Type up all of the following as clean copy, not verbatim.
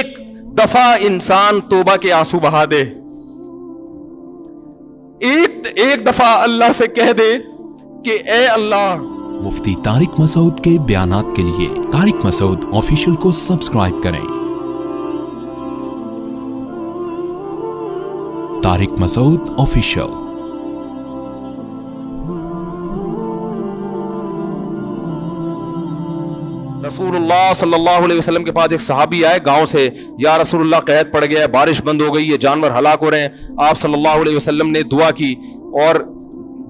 ایک دفعہ انسان توبہ کے آنسو بہا دے, ایک دفعہ اللہ سے کہہ دے کہ اے اللہ. مفتی طارق مسعود کے بیانات کے لیے طارق مسعود آفیشیل کو سبسکرائب کریں. طارق مسعود آفیشیل. رسول اللہ صلی اللہ علیہ وسلم کے پاس ایک صحابی آئے گاؤں سے, یا رسول اللہ قحط پڑ گیا ہے, بارش بند ہو گئی ہے, جانور ہلاک ہو رہے ہیں. آپ صلی اللہ علیہ وسلم نے دعا کی اور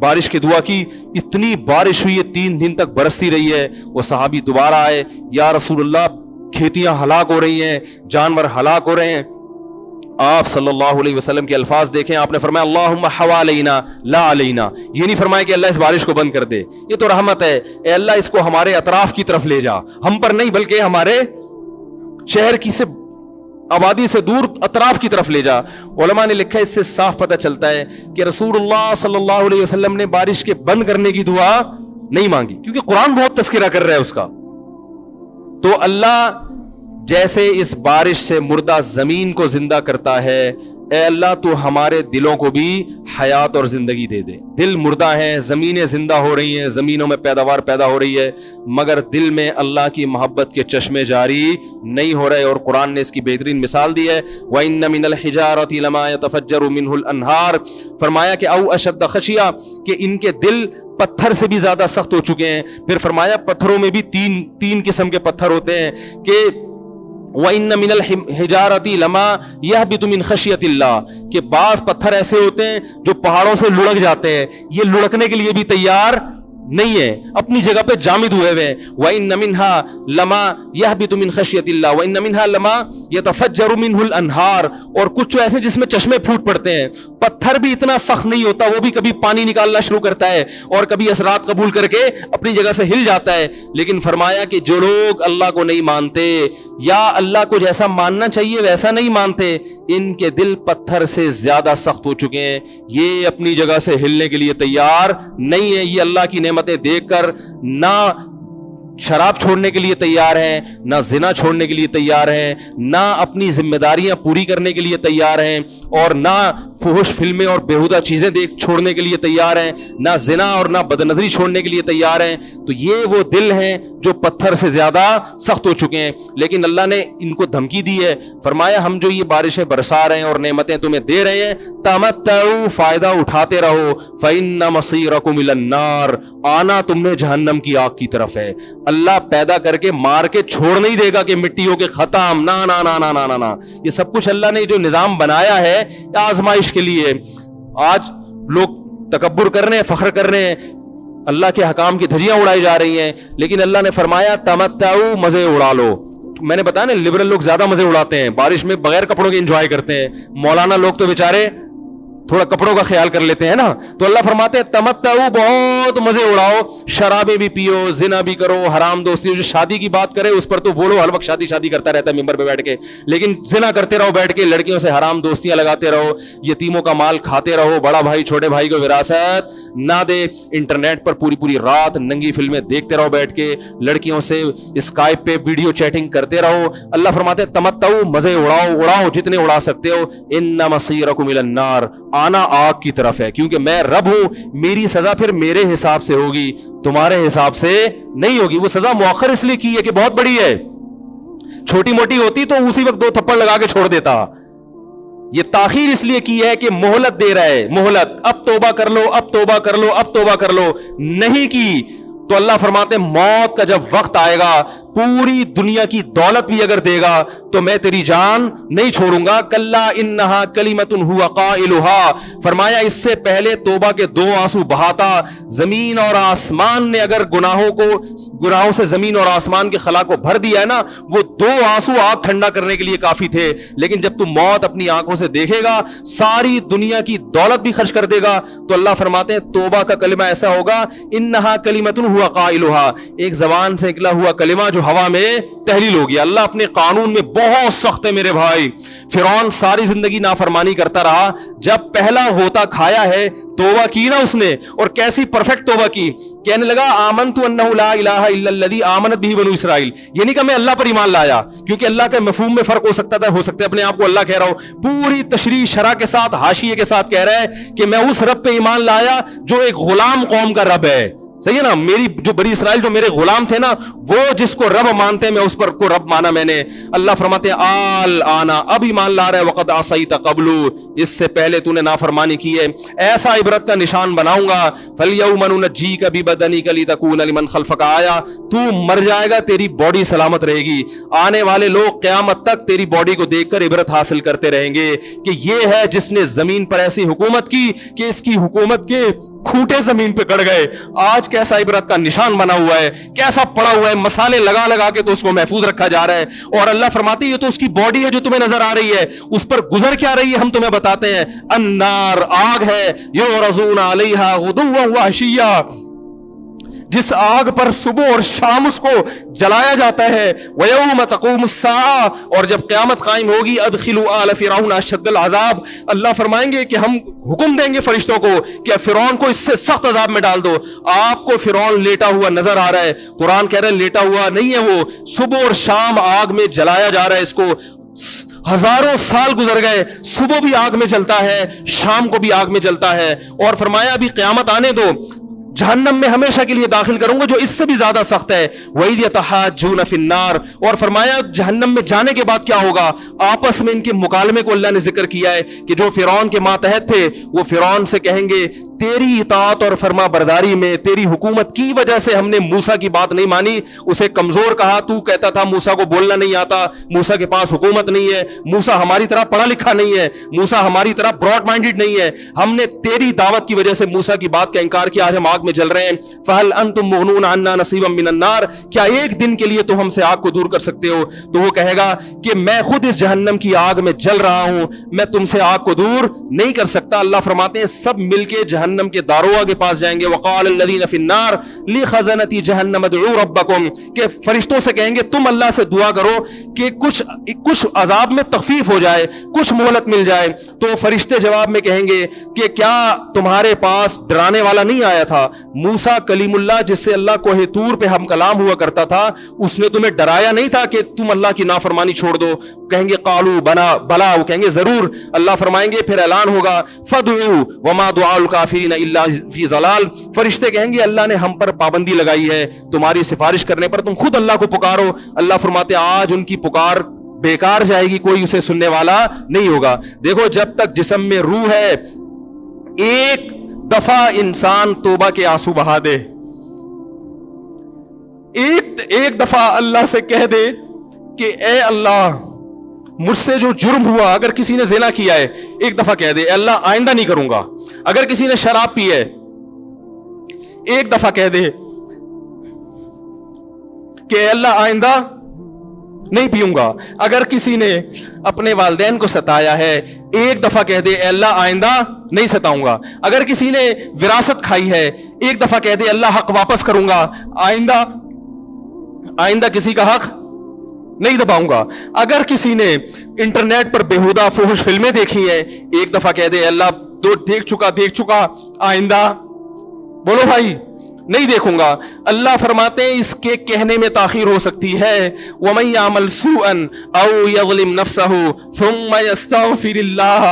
بارش کی دعا کی. اتنی بارش ہوئی ہے 3 دن تک برستی رہی ہے. وہ صحابی دوبارہ آئے, یا رسول اللہ کھیتیاں ہلاک ہو رہی ہیں, جانور ہلاک ہو رہے ہیں. آپ صلی اللہ علیہ وسلم کے الفاظ دیکھیں, آپ نے فرمایا اللہم حوالینا لا علینا. یہ نہیں فرمایا کہ اللہ اس بارش کو بند کر دے, یہ تو رحمت ہے, اے اللہ اس کو ہمارے اطراف کی طرف لے جا, ہم پر نہیں بلکہ ہمارے شہر کی سے آبادی سے دور اطراف کی طرف لے جا. علماء نے لکھا اس سے صاف پتہ چلتا ہے کہ رسول اللہ صلی اللہ علیہ وسلم نے بارش کے بند کرنے کی دعا نہیں مانگی, کیونکہ قرآن بہت تذکرہ کر رہا ہے اس کا. تو اللہ جیسے اس بارش سے مردہ زمین کو زندہ کرتا ہے, اے اللہ تو ہمارے دلوں کو بھی حیات اور زندگی دے دے. دل مردہ ہیں, زمینیں زندہ ہو رہی ہیں, زمینوں میں پیداوار پیدا ہو رہی ہے, مگر دل میں اللہ کی محبت کے چشمے جاری نہیں ہو رہے. اور قرآن نے اس کی بہترین مثال دی ہے, وَإِنَّ مِنَ الْحِجَارَةِ لَمَا يَتَفَجَّرُ مِنْهُ الْأَنْهَارُ. فرمایا کہ او اشد خشیہ, کہ ان کے دل پتھر سے بھی زیادہ سخت ہو چکے ہیں. پھر فرمایا پتھروں میں بھی تین قسم کے پتھر ہوتے ہیں کہ وَإِنَّ مِنَ الْحِجَارَةِ لَمَا يَهْبِطُ مِنْ خَشْيَةِ اللَّهِ, کہ بعض پتھر ایسے ہوتے ہیں جو پہاڑوں سے لڑک جاتے ہیں, یہ لڑکنے کے لیے بھی تیار نہیں ہے, اپنی جگہ پہ جامد ہوئے ہوئے. وَإِنَّ مِنْهَا لَمَا يَهْبِطُ مِنْ خَشْيَةِ اللَّهِ وَإِنَّ مِنْهَا لَمَا يَتَفَجَّرُ مِنْهُ الْأَنْهَارُ. اور کچھ ایسے جس میں چشمے پھوٹ پڑتے ہیں. پتھر بھی اتنا سخت نہیں ہوتا, وہ بھی کبھی پانی نکالنا شروع کرتا ہے اور کبھی اثرات قبول کر کے اپنی جگہ سے ہل جاتا ہے. لیکن فرمایا کہ جو لوگ اللہ کو نہیں مانتے یا اللہ کو جیسا ماننا چاہیے ویسا نہیں مانتے, ان کے دل پتھر سے زیادہ سخت ہو چکے ہیں, یہ اپنی جگہ سے ہلنے کے لیے تیار نہیں ہے. یہ اللہ کی نعمتیں دیکھ کر نہ شراب چھوڑنے کے لیے تیار ہیں, نہ زنا چھوڑنے کے لیے تیار ہیں, نہ اپنی ذمہ داریاں پوری کرنے کے لیے تیار ہیں, اور نہ فحش فلمیں اور بیہودہ چیزیں چھوڑنے کے لیے تیار ہیں, نہ زنا اور نہ بدنظری چھوڑنے کے لیے تیار ہیں. تو یہ وہ دل ہیں جو پتھر سے زیادہ سخت ہو چکے ہیں. لیکن اللہ نے ان کو دھمکی دی ہے, فرمایا ہم جو یہ بارشیں برسا رہے ہیں اور نعمتیں تمہیں دے رہے ہیں, تمتعوا, فائدہ اٹھاتے رہو, فإن مصيركم إلى النار, آنا تم نے جہنم کی آگ کی طرف ہے. اللہ پیدا کر کے مار کے چھوڑ نہیں دے گا کہ مٹی ہو کے ختم, نا نا نا نا نا نا. یہ سب کچھ اللہ نے جو نظام بنایا ہے آزمائش کے لیے. آج لوگ تکبر کر رہے ہیں, فخر کر رہے ہیں, اللہ کے حکام کی دھجیاں اڑائی جا رہی ہیں, لیکن اللہ نے فرمایا تمتعوا, مزے اڑا لو. میں نے بتایا نا لبرل لوگ زیادہ مزے اڑاتے ہیں, بارش میں بغیر کپڑوں کے انجوائے کرتے ہیں. مولانا لوگ تو بیچارے تھوڑا کپڑوں کا خیال کر لیتے ہیں نا. تو اللہ فرماتے ہیں تمتعوا, بہت مزے اڑاؤ, شرابیں بھی پیو, زنا بھی کرو, حرام دوستی. جو شادی کی بات کرے اس پر تو بولو, ہر وقت شادی شادی کرتا رہتا ہے ممبر پہ بیٹھ کے, لیکن زنا کرتے رہو بیٹھ کے, لڑکیوں سے حرام دوستیاں لگاتے رہو, یتیموں کا مال کھاتے رہو, بڑا بھائی چھوٹے بھائی کو وراثت نہ دے, انٹرنیٹ پر پوری رات ننگی فلمیں دیکھتے رہو بیٹھ کے, لڑکیوں سے اسکائپ پہ ویڈیو چیٹنگ کرتے رہو. اللہ فرماتے ہیں تمتعوا, مزے اڑاؤ جتنے اڑا سکتے ہو. ان مصيركم الى النار, آنا آگ کی طرف ہے, کیونکہ میں رب ہوں, میری سزا پھر میرے حساب سے ہوگی, تمہارے حساب سے نہیں ہوگی. وہ سزا مؤخر اس لیے کی ہے کہ بہت بڑی ہے, چھوٹی موٹی ہوتی تو اسی وقت 2 تھپڑ لگا کے چھوڑ دیتا. یہ تاخیر اس لیے کی ہے کہ مہلت دے رہا ہے, مہلت, اب توبہ کر لو, اب توبہ کر لو, اب توبہ کر لو. نہیں کی تو اللہ فرماتے ہیں موت کا جب وقت آئے گا, پوری دنیا کی دولت بھی اگر دے گا تو میں تیری جان نہیں چھوڑوں گا. کلا انہا کلمۃ ہوا قائلھا, فرمایا اس سے پہلے توبہ کے 2 آنسو بہاتا. زمین اور آسمان نے اگر گناہوں سے زمین اور آسمان کے خلا کو بھر دیا ہے نا, وہ 2 آنسو آگ ٹھنڈا کرنے کے لیے کافی تھے. لیکن جب تم موت اپنی آنکھوں سے دیکھے گا, ساری دنیا کی دولت بھی خرچ کر دے گا, تو اللہ فرماتے ہیں توبہ کا کلمہ ایسا ہوگا, انہا کلمۃ ہوا قائلھا, ایک زبان سے نکلا ہوا کلمہ جو हवा में तहलील हो गया। अल्लाह अपने कानून में बहुत सख्त है मेरे भाई। फिरौन सारी जिंदगी नाफरमानी करता रहा, जब पहला होता खाया है तौबा की ना उसने, और कैसी परफेक्ट तौबा की, कहने लगा आमनतु अन्नहु ला इलाहा इल्लल्लज़ी आमनत बिही बनु इसराइल। ये नहीं कि मैं अल्लाह पर ईमान लाया, क्योंकि अल्लाह के मफहूम में फर्क हो सकता था, हो सकता है अपने आप को अल्लाह कह रहा हो, पूरी तशरीह शरह के साथ हाशिये के साथ कह रहा है कि मैं उस रब पे ईमान लाया जो एक गुलाम कौम का रब है। सही है ना, मेरी जो बनी इसराइल जो मेरे गुलाम थे ना, वो जिसको रब मानते हैं मैं उस पर को रब माना मैंने। अल्लाह फरमाते हैं आल आना, अब ईमान ला रहा है, वक़द आसईत क़ब्लु, इससे पहले तूने नाफरमानी की है, ऐसा इबरत का निशान बनाऊंगा। फलयौम नुनज्जीका बिबदनिका लितकूना लिमन खल्फका आया, तू मर जाएगा तेरी बॉडी सलामत रहेगी, आने वाले लोग क़यामत तक तेरी बॉडी को देखकर इबरत हासिल करते रहेंगे कि ये है जिसने जमीन पर ऐसी हुकूमत की कि इसकी हुकूमत के खूंटे जमीन पे गड़ गए। आज कैसा इबरत का निशान बना हुआ है, कैसा पड़ा हुआ है, मसाले लगा लगा के तो उसको महफूज रखा जा रहा है। और अल्लाह फरमाती है ये तो उसकी बॉडी है जो तुम्हें नजर आ रही है, उस पर गुजर क्या रही है हम तुम्हें बताते हैं। अन्नार, आग है, युरज़ूना अलैहा गुदुव्वन व अशिय्या, जिस आग पर सुबह और शाम उसको जलाया जाता है। वयौम तक़ूमुस्साअ, और जब क़यामत कायम होगी, अदखिलू आल फ़िरऔन अशद्दल अज़ाब, अल्लाह फरमाएंगे कि हम हुक्म देंगे फरिश्तों को कि फ़िरौन को इससे सख्त अज़ाब में डाल दो। आपको फ़िरौन लेटा हुआ नजर आ रहा है, कुरान कह रहा है लेटा हुआ नहीं है वो, सुबह और शाम आग में जलाया जा रहा है इसको। हजारों साल गुजर गए, सुबह भी आग में जलता है, शाम को भी आग में जलता है। और फरमाया अभी क़यामत आने दो, जहन्नम में हमेशा के लिए दाखिल करूंगा जो इससे भी ज्यादा सख्त है। वही यतहाज्जून फिन्नार, और फरमाया जहन्नम में जाने के बाद क्या होगा, आपस में इनके मुकालमे को अल्लाह ने जिक्र किया है कि जो फिरौन के मातहत थे वो फिरौन से कहेंगे तेरी इताअत और फरमा बरदारी में, तेरी हुकूमत की वजह से हमने मूसा की बात नहीं मानी, उसे कमजोर कहा, तू कहता था मूसा को बोलना नहीं आता, मूसा के पास हुकूमत नहीं है, मूसा हमारी तरह पढ़ा लिखा नहीं है, मूसा हमारी तरह ब्रॉड माइंडेड नहीं है, हमने तेरी दावत की वजह से मूसा की बात का इंकार किया, आज हम आग में जल रहे हैं। फहल अंतुम मुगनून अन्ना नसीबम मिनन नार, क्या एक दिन के लिए तो हमसे आग को दूर कर सकते हो? तो वो कहेगा कि मैं खुद इस जहन्नम की आग में जल रहा हूं, मैं तुमसे आग को दूर नहीं कर सकता। अल्लाह फरमाते हैं सब मिलके जहन्नम के दारोगा के पास जाएंगे। वक़ाल अल्लज़ीना फ़िन्नार लिख़ज़नती जहन्नम उदऊ रब्बकुम, के फरिश्तों से कहेंगे तुम अल्लाह से दुआ करो कि कुछ अजाब में तखफीफ हो जाए, कुछ मोहलत मिल जाए। तो फरिश्ते जवाब में कहेंगे कि क्या तुम्हारे पास डराने वाला नहीं आया था? मूसा कलीमुल्लाह जिससे अल्लाह कोहे तूर पे हम कलाम हुआ करता था, उसने तुम्हें डराया नहीं था कि तुम अल्लाह की नाफरमानी छोड़ दो? कहेंगे कालू बला, वो कहेंगे जरूर। अल्लाह फरमाएंगे फिर ऐलान होगा फदउ वमा दुआउल काफिरीन इल्ला फी ज़लाल, फरिश्ते कहेंगे अल्लाह ने हम पर पाबंदी लगाई है, तुम्हारी सिफारिश करने पर तुम खुद अल्लाह को पुकारो। अल्लाह फरमाते आज उनकी पुकार बेकार जाएगी, कोई उसे सुनने वाला नहीं होगा। देखो जब तक जिस्म में रूह है, एक दफा इंसान तौबा के आंसू बहा दे, एक दफा अल्लाह से कह दे कि ए अल्लाह मुझसे जो जुर्म हुआ, अगर किसी ने ज़िना किया है एक दफा कह दे अल्लाह आइंदा नहीं करूंगा। अगर किसी ने शराब पी है एक दफा कह दे कि अल्लाह आइंदा नहीं पीऊंगा। अगर किसी ने अपने वालिदैन को सताया है एक दफा कह दे अल्लाह आइंदा नहीं सताऊंगा। अगर किसी ने विरासत खाई है एक दफा कह दे अल्लाह हक वापस करूंगा, आइंदा किसी का हक नहीं दबाऊंगा। अगर किसी ने इंटरनेट पर बेहुदा फुहश फिल्में देखी हैं एक दफा कह दे अल्लाह दो देख चुका, आइंदा बोलो भाई नहीं देखूंगा। अल्लाह फरमाते हैं इसके कहने में ताखीर हो सकती है। वमन यामल सूअन औ यज़लिम नफ्सहु सुम्मा यस्तग़फिरिल्लाह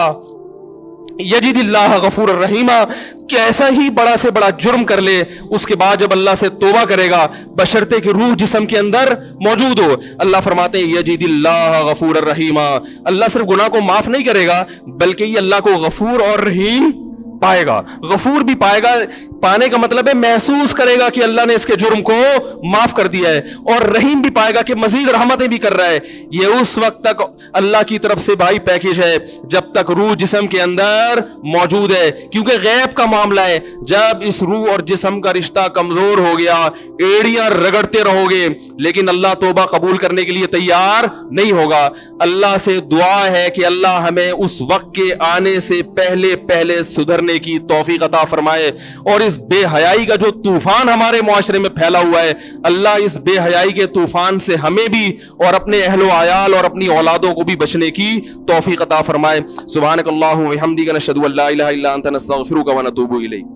यजिदिल्लाह गफूर रहीमा, कैसा ही बड़ा से बड़ा जुर्म कर ले उसके बाद जब अल्लाह से तौबा करेगा बशर्ते कि रूह जिस्म के अंदर मौजूद हो, अल्लाह फरमाते हैं यजिदिल्लाह गफूर रहीमा, अल्लाह सिर्फ गुनाह को माफ नहीं करेगा बल्कि ये अल्लाह को गफूर और रहीम पाएगा। गफूर भी पाएगा, पाने का मतलब है महसूस करेगा कि अल्लाह ने इसके जुर्म को माफ कर दिया है, और रहीम भी पाएगा कि मजीद रहमतें भी कर रहा है। ये उस वक्त तक अल्लाह की तरफ से भाई पैकेज है जब तक रूह जिस्म के अंदर मौजूद है, क्योंकि गैब का मामला है। जब इस रूह और जिस्म का रिश्ता कमजोर हो गया एड़ियां रगड़ते रहोगे लेकिन अल्लाह तौबा कबूल करने के लिए तैयार नहीं होगा। अल्लाह से दुआ है कि अल्लाह हमें उस वक्त के आने से पहले पहले सुधरने کرنے کی توفیق عطا فرمائے، اور اس بے حیائی کا جو طوفان ہمارے معاشرے میں پھیلا ہوا ہے، اللہ اس بے حیائی کے طوفان سے ہمیں بھی اور اپنے اہل و عیال اور اپنی اولادوں کو بھی بچنے کی توفیق عطا فرمائے۔ سبحانک اللہم و بحمدک، نشہد ان لا الہ الا انت، نستغفرک و نتوب الیک۔